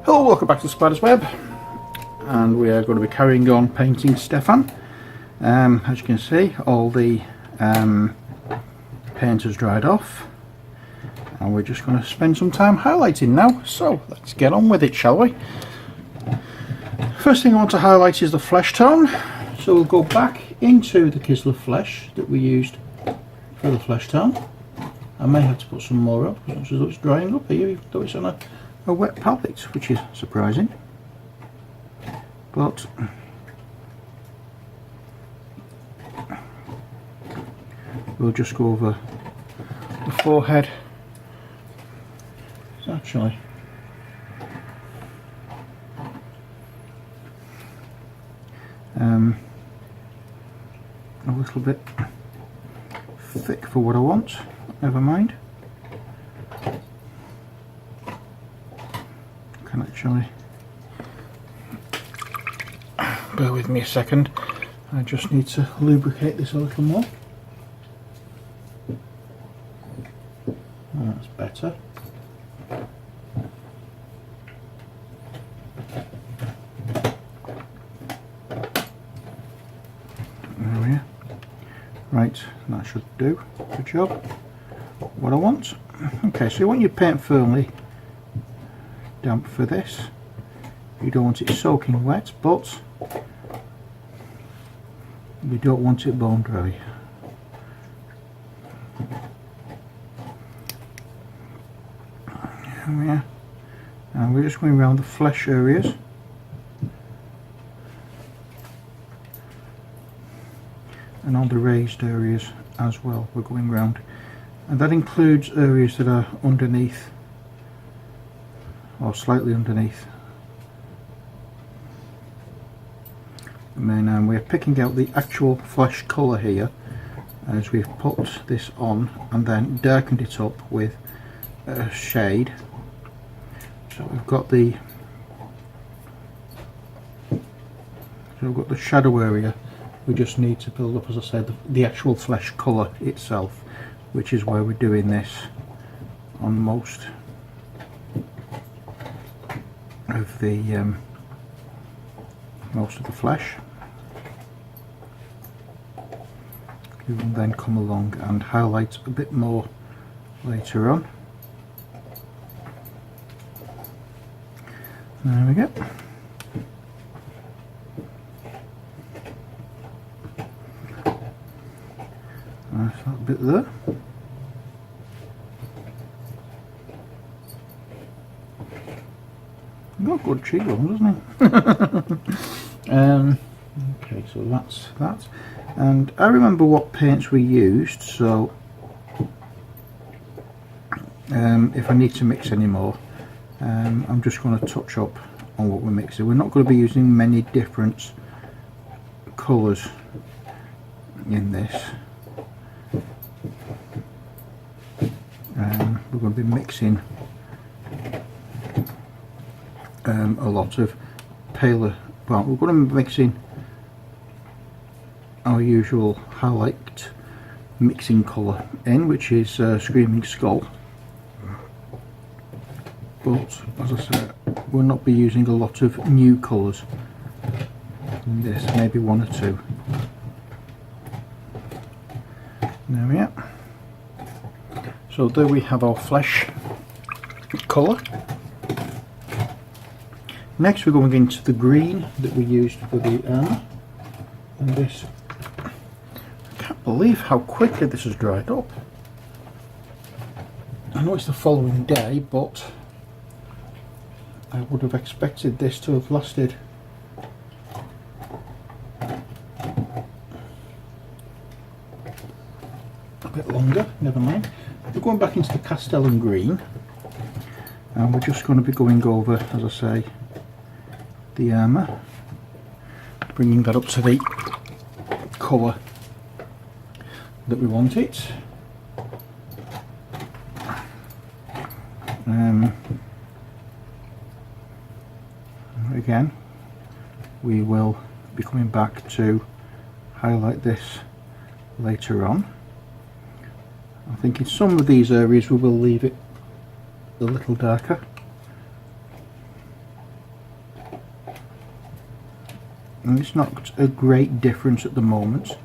Hello, welcome back to Spider's Web, and we are going to be carrying on painting Stephan. As you can see, all the paint has dried off, and we're just going to spend some time highlighting now. So let's get on with it, shall we? First thing I want to highlight is the flesh tone. So we'll go back into the Kisler flesh that we used for the flesh tone. I may have to put some more up because it's drying up here, even though it's on a wet palette, which is surprising. But we'll just go over the forehead. It's actually a little bit thick for what I want. Never mind. Can actually bear with me a second. I just need to lubricate this a little more. That's better. There we are. Right, that should do. Good job. What I want. Okay, so you want your paint firmly damp for this. You don't want it soaking wet, but you don't want it bone dry. There we are. And we're just going around the flesh areas. And all the raised areas as well, we're going round. And that includes areas that are underneath or slightly underneath the main arm. We're picking out the actual flesh colour here as we've put this on and then darkened it up with a shade. So we've got the shadow area. We just need to build up, as I said, the actual flesh colour itself, which is where we're doing this on most of the flesh. We will then come along and highlight a bit more later on. There we go. Nice little bit there. Got good cheekbones, doesn't he? Okay, so that's that. And I remember what paints we used, so if I need to mix any more, I'm just going to touch up on what we're mixing. We're not going to be using many different colours in this. We're going to be mixing a lot of paler, well, we're going to be mixing our usual highlight mixing colour in, which is Screaming Skull, but as I said, we'll not be using a lot of new colours in this, maybe one or two. There we are. So there we have our flesh colour. Next we're going into the green that we used for the armour, and this, I can't believe how quickly this has dried up. I know it's the following day, but I would have expected this to have lasted a bit longer. Never mind. We're going back into the Castellan green, and we're just going to be going over, as I say, the armour, bringing that up to the colour that we want it. Again, we will be coming back to highlight this later on. I think in some of these areas we will leave it a little darker. and it's not a great difference at the moment,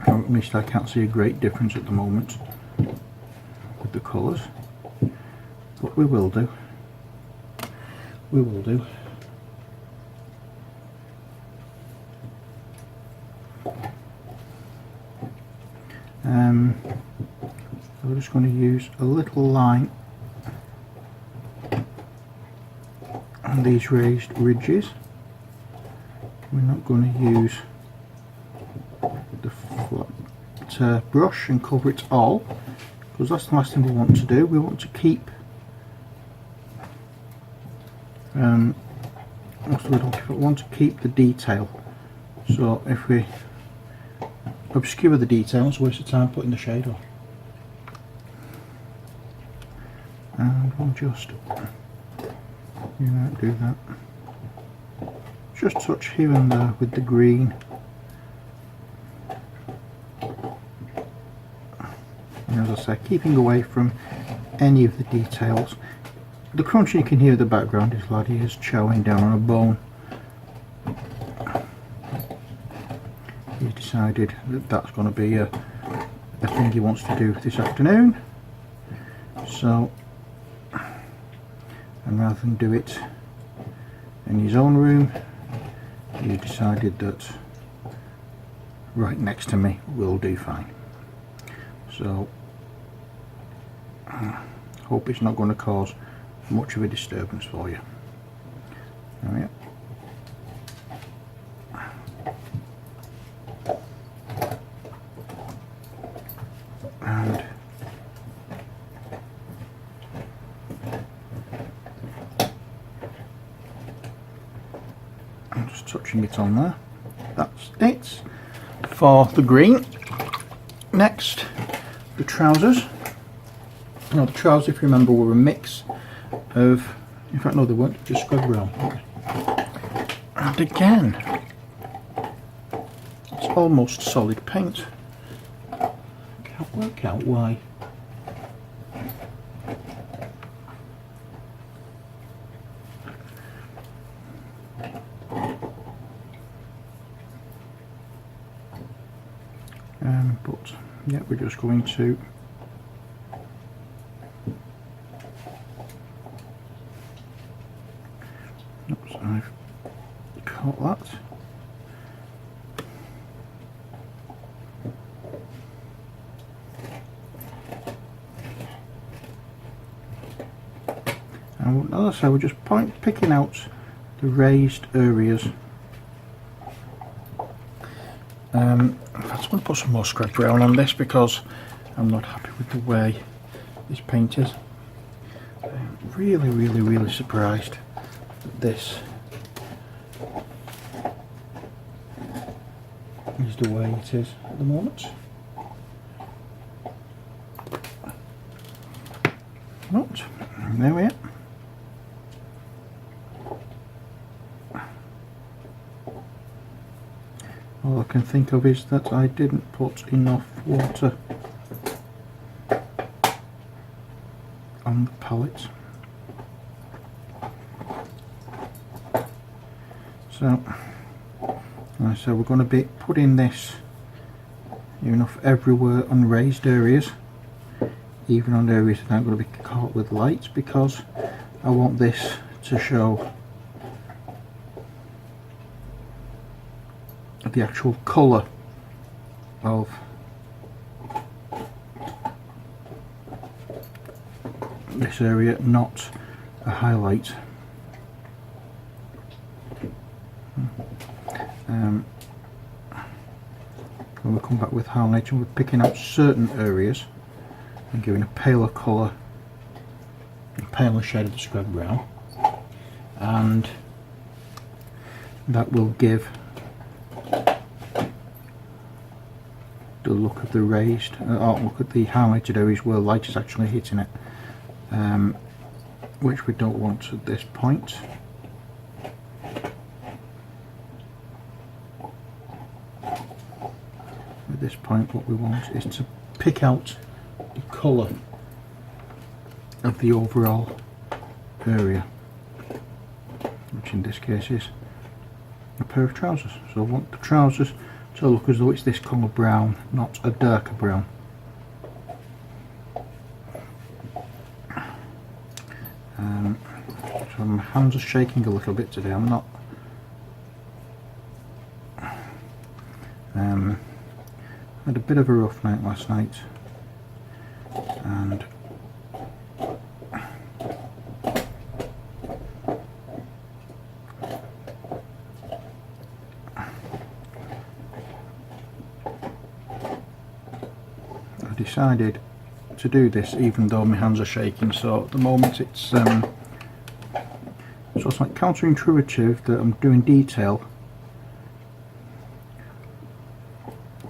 or at least I can't see a great difference at the moment with the colours, but we will do. So we're just going to use a little line on these raised ridges. We're not going to use the flat brush and cover it all, because that's the last thing we want to do. We want to keep we want to keep the detail. So if we obscure the details, waste of time putting the shade on. And we'll just do that. Just touch here and there with the green. And as I say, keeping away from any of the details. The crunching you can hear in the background is Laddie is chowing down on a bone. He's decided that that's going to be a thing he wants to do this afternoon. So, and rather than do it in his own room, he decided that right next to me will do fine. So, hope it's not going to cause much of a disturbance for you. There we are. And I'm just touching it on there. That's it for the green. Next, the trousers. Now the trousers, if you remember, were a mix of, in fact no they weren't, just scrub brown. And again, it's almost solid paint. Can't work out why. But yeah, we're just going to I've caught that. And as I say, we're just picking out the raised areas. I'm just going to put some more scrap brown on this because I'm not happy with the way this paint is. I'm really surprised that this is the way it is at the moment. Not. There we are. All I can think of is that I didn't put enough water on the palette. So, we're going to be putting this enough everywhere on raised areas, even on areas that aren't going to be caught with light, because I want this to show the actual colour of this area, not a highlight. When we come back with highlighting, we're picking out certain areas and giving a paler colour, a paler shade of the scrub brown, and that will give the look of the raised, look at the highlighted areas where light is actually hitting it, which we don't want at this point. At this point what we want is to pick out the colour of the overall area, which in this case is pair of trousers. So I want the trousers to look as though it's this colour brown, not a darker brown. So my hands are shaking a little bit today. I'm not had a bit of a rough night last night, and I decided to do this even though my hands are shaking. So at the moment it's like counterintuitive that I'm doing detail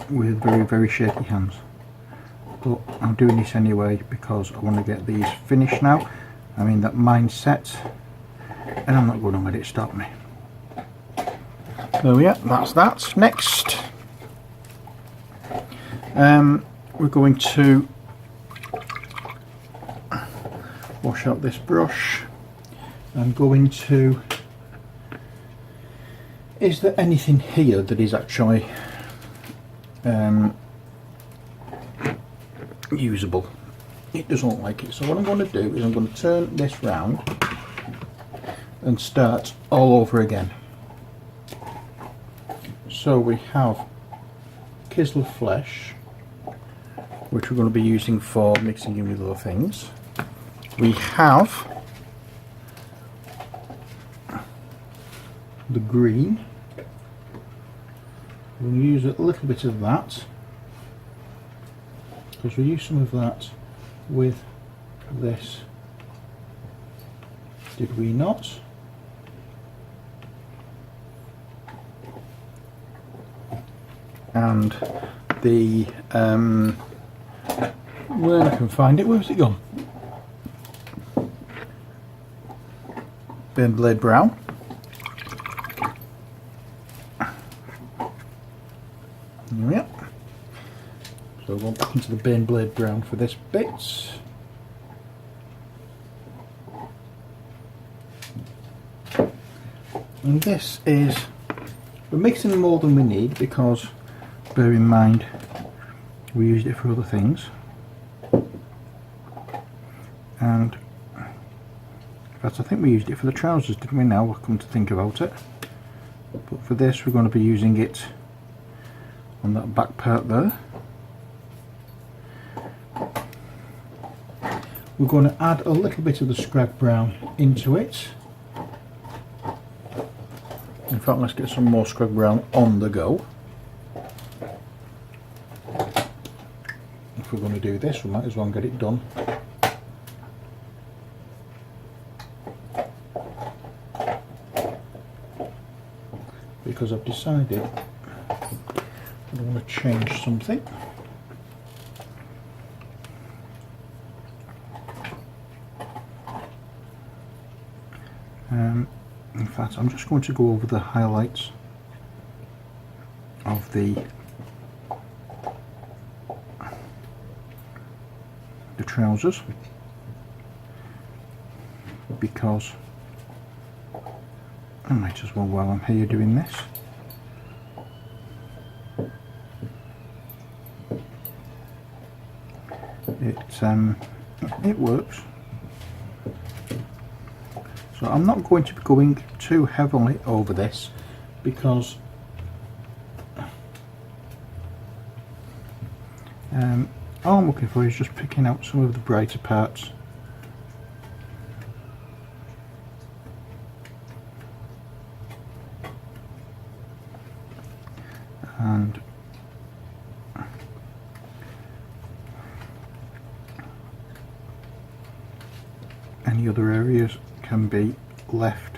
with very, very shaky hands, but I'm doing this anyway because I want to get these finished now. I'm in that mindset and I'm not going to let it stop me. So yeah, that's that. Next we're going to wash out this brush. I'm going to, is there anything here that is actually usable? It doesn't look like it. So what I'm going to do is I'm going to turn this round and start all over again. So we have Kisler flesh, which we're going to be using for mixing in with other things. We have the green. We'll use a little bit of that because we use some of that with this, did we not? And the where I can find it, where's it gone? Burn Blade Brown. Yep. So we'll go back into the Burn Blade Brown for this bit. And this is, we're mixing more than we need because, bear in mind, we used it for other things. And in fact I think we used it for the trousers, didn't we? Now we'll come to think about it. But for this we're going to be using it on that back part there. We're going to add a little bit of the Scrag Brown into it. In fact, let's get some more Scrag Brown on the go. If we're going to do this, we might as well get it done. Because I've decided I want to change something. In fact, I'm just going to go over the highlights of the trousers because I might as well while I'm here doing this. It works. So I'm not going to be going too heavily over this because all I'm looking for is just picking out some of the brighter parts. And any other areas can be left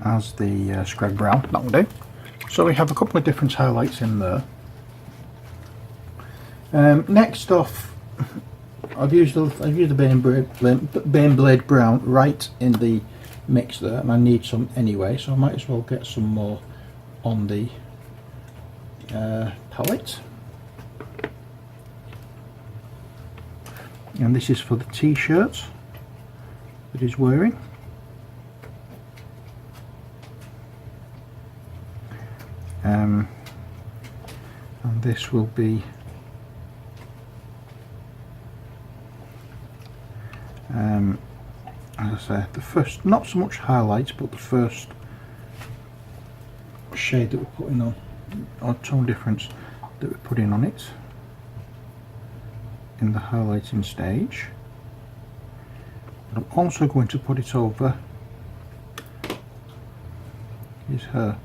as the Scrag Brown. That will do. So we have a couple of different highlights in there. Next off, I've used the Burn Blade Brown right in the mix there, and I need some anyway, so I might as well get some more on the palette. And this is for the t-shirts that he's wearing. and this will be as I say, the first, not so much highlights, but the first shade that we're putting on, or tone difference that we're putting on it in the highlighting stage. But I'm also going to put it over his hair.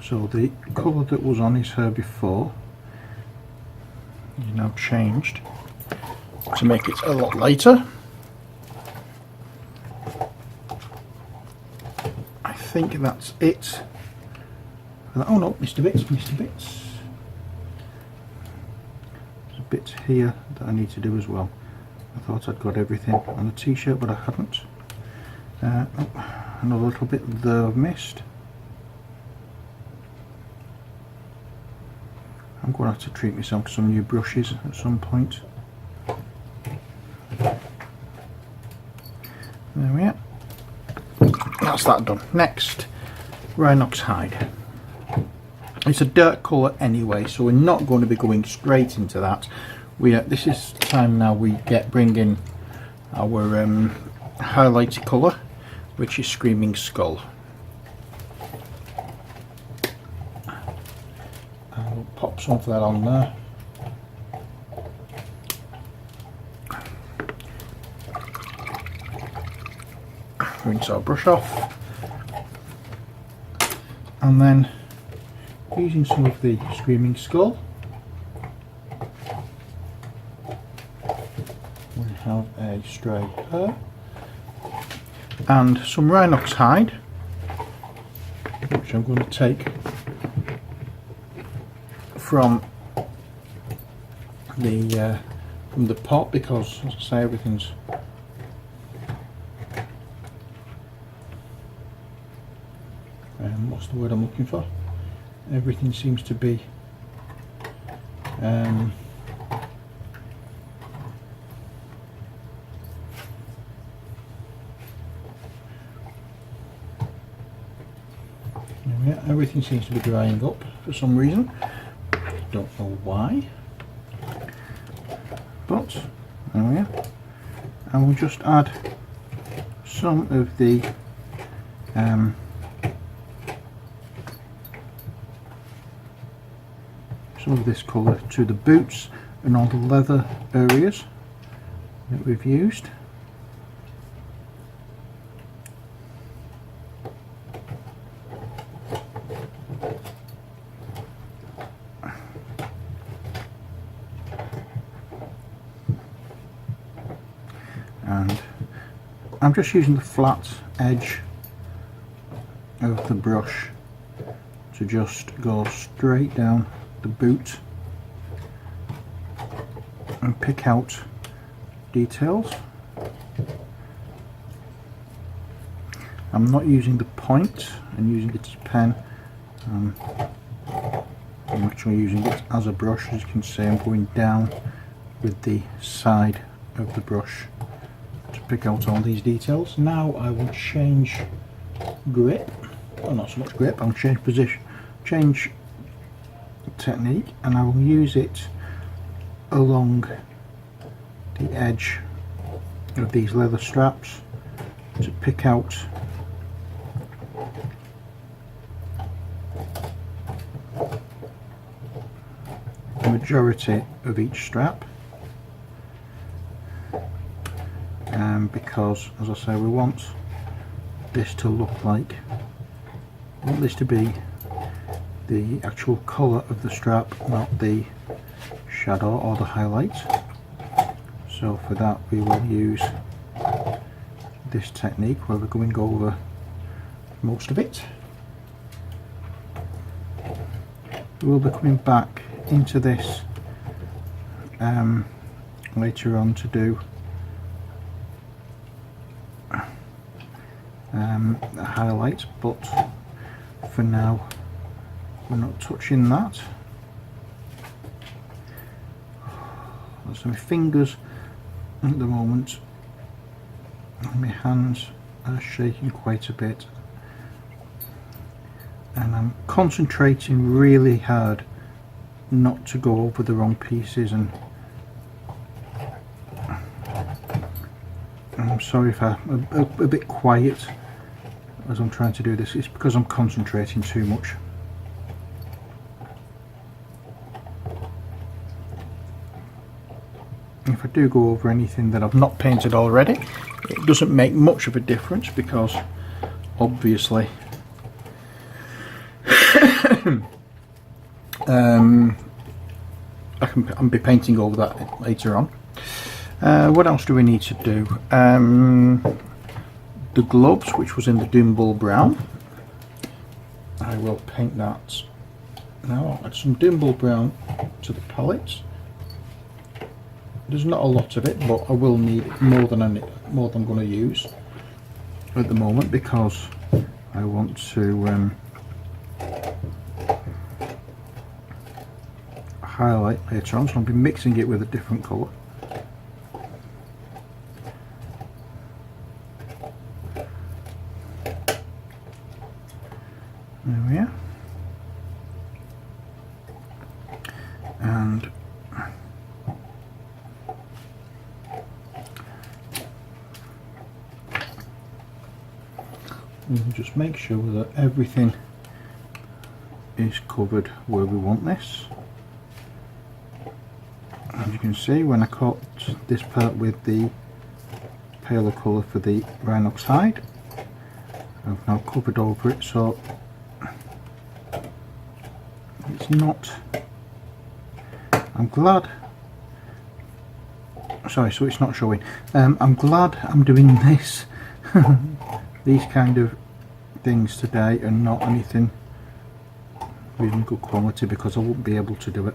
So the colour that was on his hair before is now changed to make it a lot lighter. I think that's it. Oh no, missed a bit, missed a bit. There's a bit here that I need to do as well. I thought I'd got everything on the t-shirt, but I hadn't. Oh, another little bit there I've missed. I'm going to have to treat myself to some new brushes at some point. There we are. That's that done. Next, Rhinox hide. It's a dark colour anyway, so we're not going to be going straight into that. This is time now we bring in our highlighted colour, which is Screaming Skull. I'll pop some of that on there. Rinse our brush off, and then using some of the Screaming Skull, we have a stray hair and some Rhinox hide, which I'm going to take from the pot, because as I say, everything's what's the word I'm looking for? Everything seems to be yeah, everything seems to be drying up for some reason. Don't know why, but there we are. And we'll just add some of the some of this colour to the boots and all the leather areas that we've used. And I'm just using the flat edge of the brush to just go straight down the boot and pick out details. I'm not using the point, I'm using it as a pen. I'm actually using it as a brush. As you can see, I'm going down with the side of the brush to pick out all these details. Now I will change grip, well, not so much grip, I'll change position, change technique, and I will use it along the edge of these leather straps to pick out the majority of each strap, because as I say, we want this to look like, we want this to be the actual colour of the strap, not the shadow or the highlight. So for that we will use this technique where we're going over most of it. We will be coming back into this later on to do the highlights, but for now we're not touching that. So my fingers at the moment and my hands are shaking quite a bit, and I'm concentrating really hard not to go over the wrong pieces, and I'm sorry if I'm a bit quiet as I'm trying to do this. It's because I'm concentrating too much. If I do go over anything that I've not painted already, it doesn't make much of a difference, because obviously I'll be painting over that later on. What else do we need to do? The gloves, which was in the Doombull brown, I will paint that now. I'll add some Doombull brown to the palette. There's not a lot of it, but I will need more than I'm going to use at the moment, because I want to highlight later on, so I'll be mixing it with a different colour. There we are. And we'll just make sure that everything is covered where we want this. As you can see, when I cut this part with the paler colour for the Rhinox hide, I've now covered over it, so it's not, I'm glad, sorry, so it's not showing. I'm glad I'm doing this, these kind of things today, and not anything really good quality, because I won't be able to do it.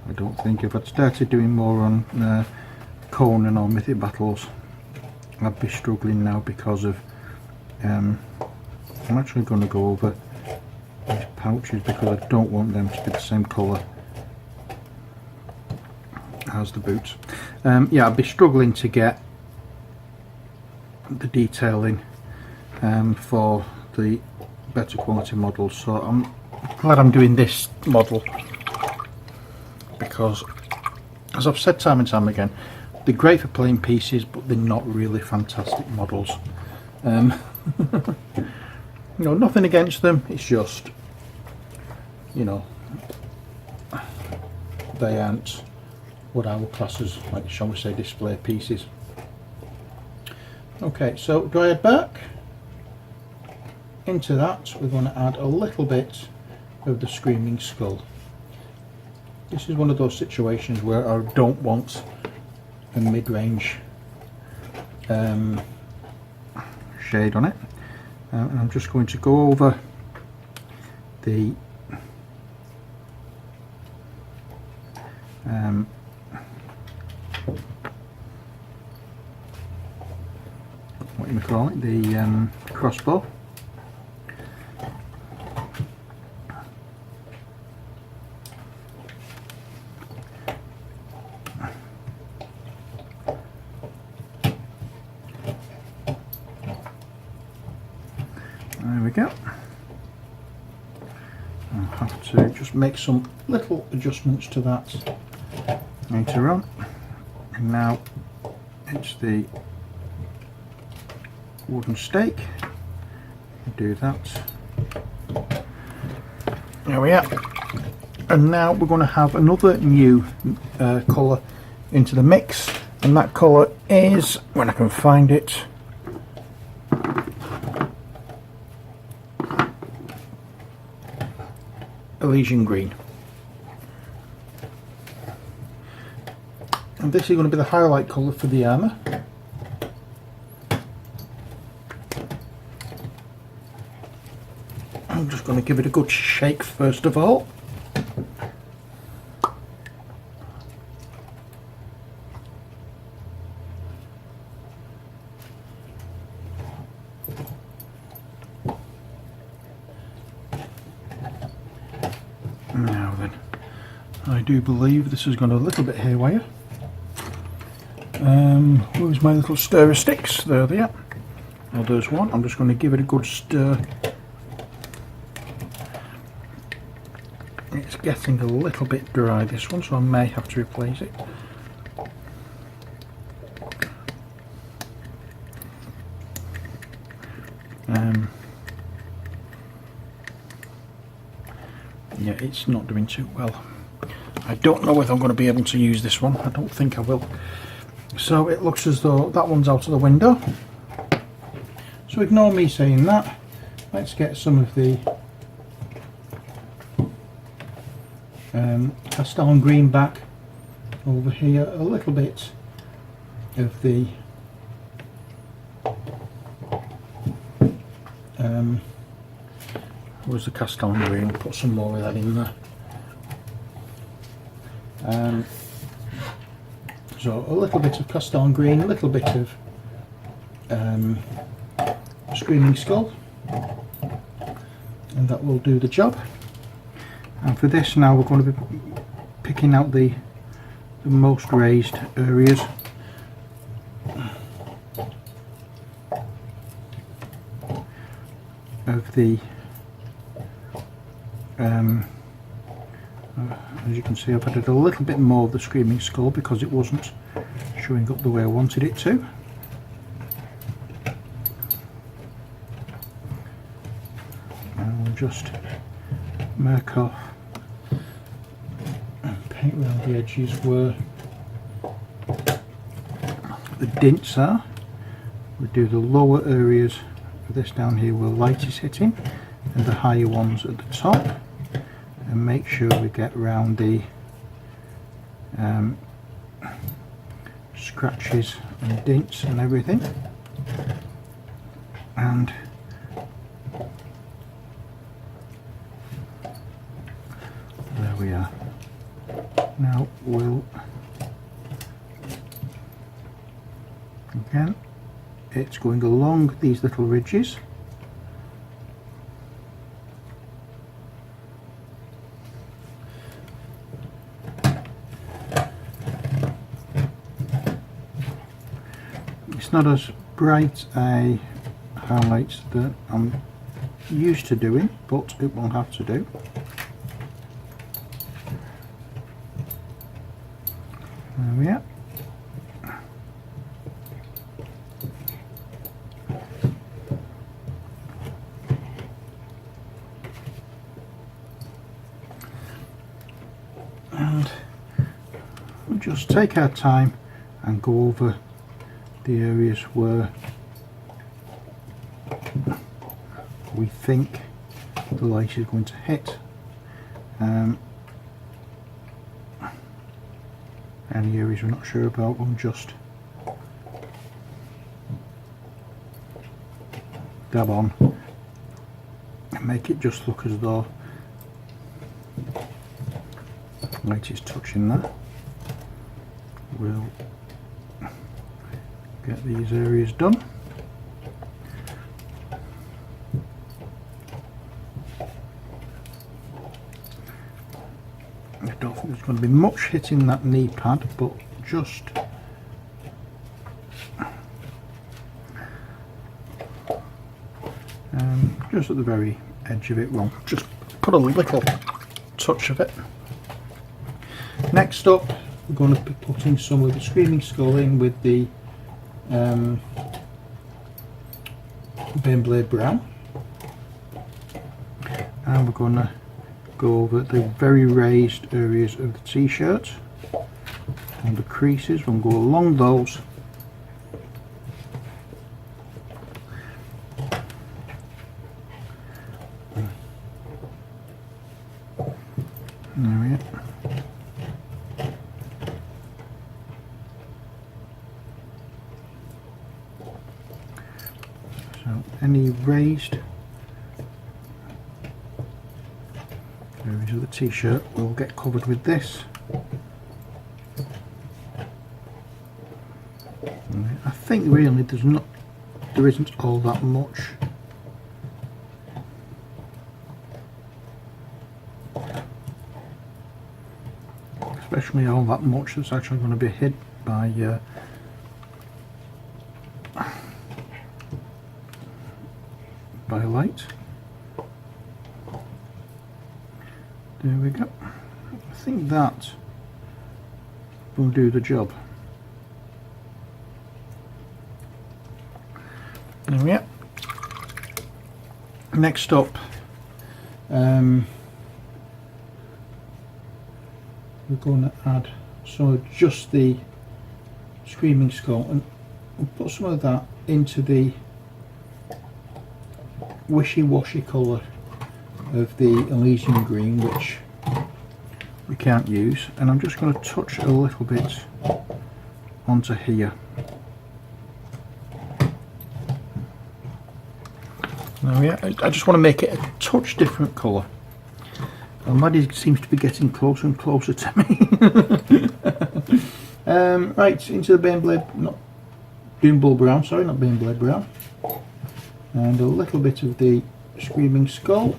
I don't think. If I'd started doing more on Conan or Mythic Battles, I'd be struggling now, because of I'm actually going to go over these pouches, because I don't want them to be the same colour as the boots. Yeah, I'd be struggling to get the detailing for the better quality models, so I'm glad I'm doing this model, because as I've said time and time again, they're great for playing pieces, but they're not really fantastic models. You know, nothing against them, it's just, you know, they aren't what I would class as, like, shall we say, display pieces. Okay, so do I add back? Into that we're going to add a little bit of the Screaming Skull. This is one of those situations where I don't want a mid-range shade on it, and I'm just going to go over the what you call it, the crossbow. There we go. I'll have to just make some little adjustments to that later on. And now it's the wooden stake. Do that. There we are. And now we're going to have another new colour into the mix, and that colour is, when I can find it, Elysian Green. And this is going to be the highlight colour for the armour. I'm just going to give it a good shake first of all. Now then, I do believe this has gone a little bit haywire. Where's my little stirrer sticks? There they are. Now there's one. I'm just going to give it a good stir. It's getting a little bit dry, this one, so I may have to replace it. Yeah, it's not doing too well. I don't know whether I'm going to be able to use this one. I don't think I will. So it looks as though that one's out of the window. So ignore me saying that. Let's get some of the Castellan green back over here. A little bit of the where's the Castellan green? Put some more of that in there. So a little bit of Castellan green, a little bit of Screaming Skull, and that will do the job. And for this now we're going to be picking out the most raised areas. Of the as you can see, I've added a little bit more of the Screaming Skull because it wasn't showing up the way I wanted it to. And we'll just mark off and paint around the edges where the dints are. We'll do the lower areas of this down here where light is hitting, and the higher ones at the top, and make sure we get round the scratches and dints and everything. And there we are. Now we'll again, it's going along these little ridges. It's not as bright a highlight that I'm used to doing, but it will have to do. There we are. And we'll just take our time and go over the areas where we think the light is going to hit. Any areas we're not sure about, we'll just dab on and make it just look as though light is touching that. We'll get these areas done. I don't think there's going to be much hitting that knee pad, but just at the very edge of it. We'll just put a little touch of it. Next up, we're going to be putting some of the Screaming Skull in with the Baneblade Brown, and we're going to go over the very raised areas of the t-shirt and the creases. We'll go along those there we are. So any raised areas of the t-shirt will get covered with this. I think really there isn't all that much especially all that much that's actually going to be hit by by light. There we go. I think that will do the job. There we are. Next up, we're going to add some of just the Screaming Skull, and we'll put some of that into the wishy-washy colour of the Elysian green, which we can't use, and I'm just going to touch a little bit onto here. Now, yeah, I just want to make it a touch different colour. And Maddie seems to be getting closer and closer to me. Right, into the Baneblade, not Doombull Brown, sorry, not Baneblade Brown. And a little bit of the Screaming Skull.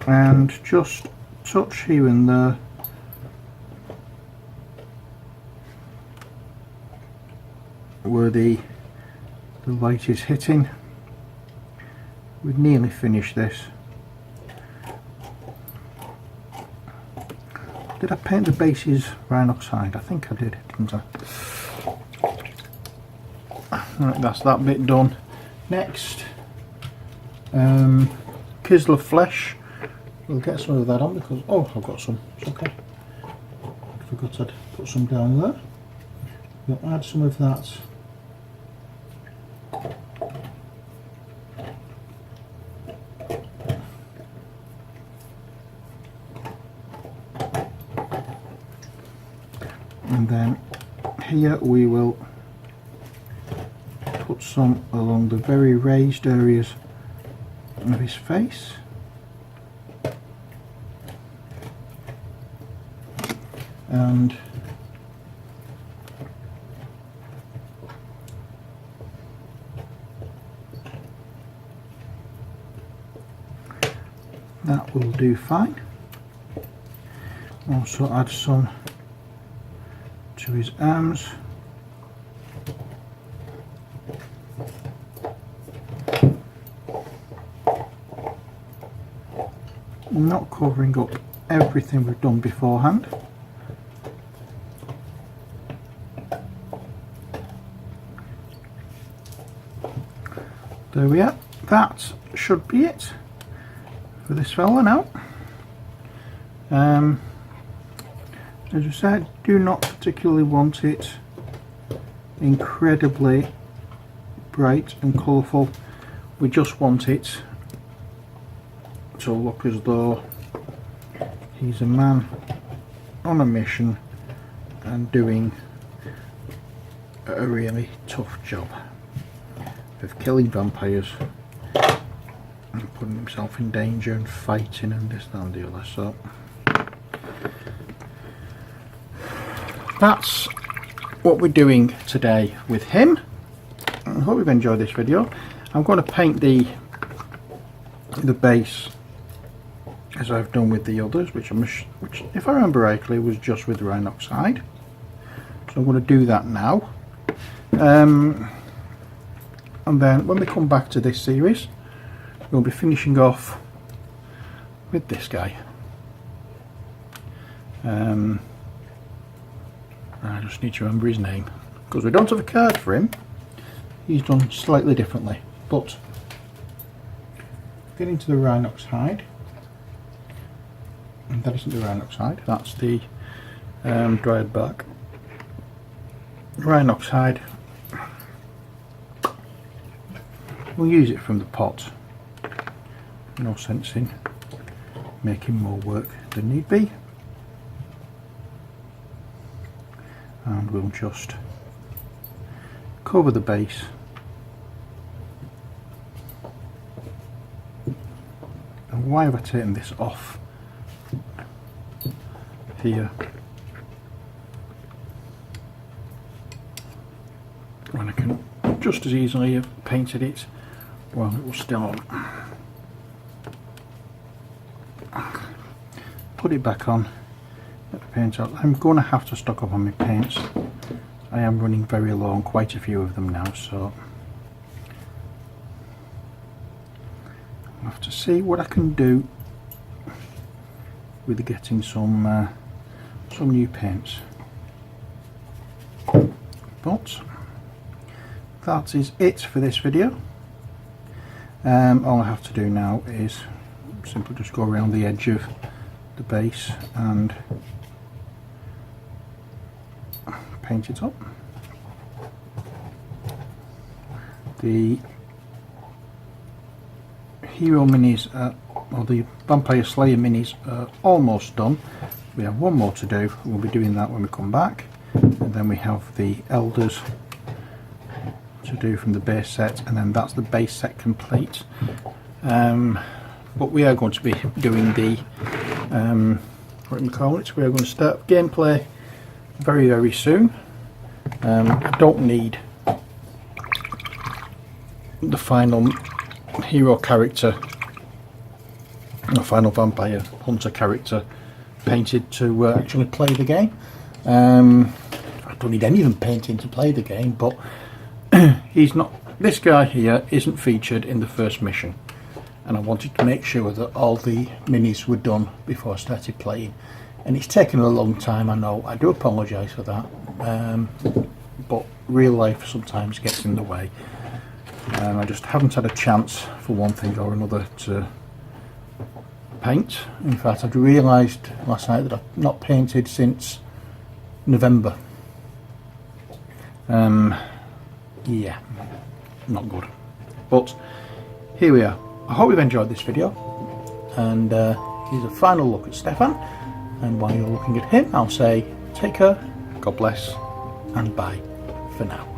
And just touch here and there where the light is hitting. We've nearly finished this. Did I paint the bases Rhinoxide? I think I did, didn't I? Right, that's that bit done. Next, Kislev Flesh. We'll get some of that on because, oh, I've got some, it's okay. I forgot I'd put some down there. We'll add some of that and then here we will put some along the very raised areas of his face. And that will do fine. Also add some to his arms. Not covering up everything we've done beforehand. There we are. That should be it for this fella now. As I said, do not particularly want it incredibly bright and colourful. We just want it to look as though he's a man on a mission and doing a really tough job of killing vampires and putting himself in danger and fighting and this, that and the other. So that's what we're doing today with him. I hope you've enjoyed this video. I'm going to paint the base as I've done with the others, which if I remember rightly was just with Rhinoxide. So I'm going to do that now. And then when we come back to this series, we'll be finishing off with this guy. I just need to remember his name because we don't have a card for him. He's done slightly differently, but get into the Rhinoxide, and that isn't the Rhinoxide, that's the dried bark. Rhinoxide, we'll use it from the pot. No sense in making more work than need be. And we'll just cover the base and why have I taken this off here when I can just as easily have painted it while it was still on. Put it back on. Get the paint out. I'm going to have to stock up on my paints. I am running very low on quite a few of them now, so have to see what I can do with getting some new paints. But that is it for this video. All I have to do now is simply just go around the edge of the base and paint it up. The Hero minis, or the Vampire Slayer minis, are almost done. We have one more to do. We'll be doing that when we come back, and then we have the Elders to do from the base set, and then that's the base set complete. But we are going to be doing the what do we call it? We are going to start gameplay very soon. I don't need the final hero character, the final vampire hunter character painted to actually play the game. I don't need any of them painting to play the game, but he's not. This guy here isn't featured in the first mission, and I wanted to make sure that all the minis were done before I started playing. And it's taken a long time, I know. I do apologise for that, but real life sometimes gets in the way. I just haven't had a chance, for one thing or another, to paint. In fact, I'd realised last night that I've not painted since November. Yeah, not good. But here we are. I hope you've enjoyed this video, and here's a final look at Stephan. And while you're looking at him, I'll say take care, God bless, and bye for now.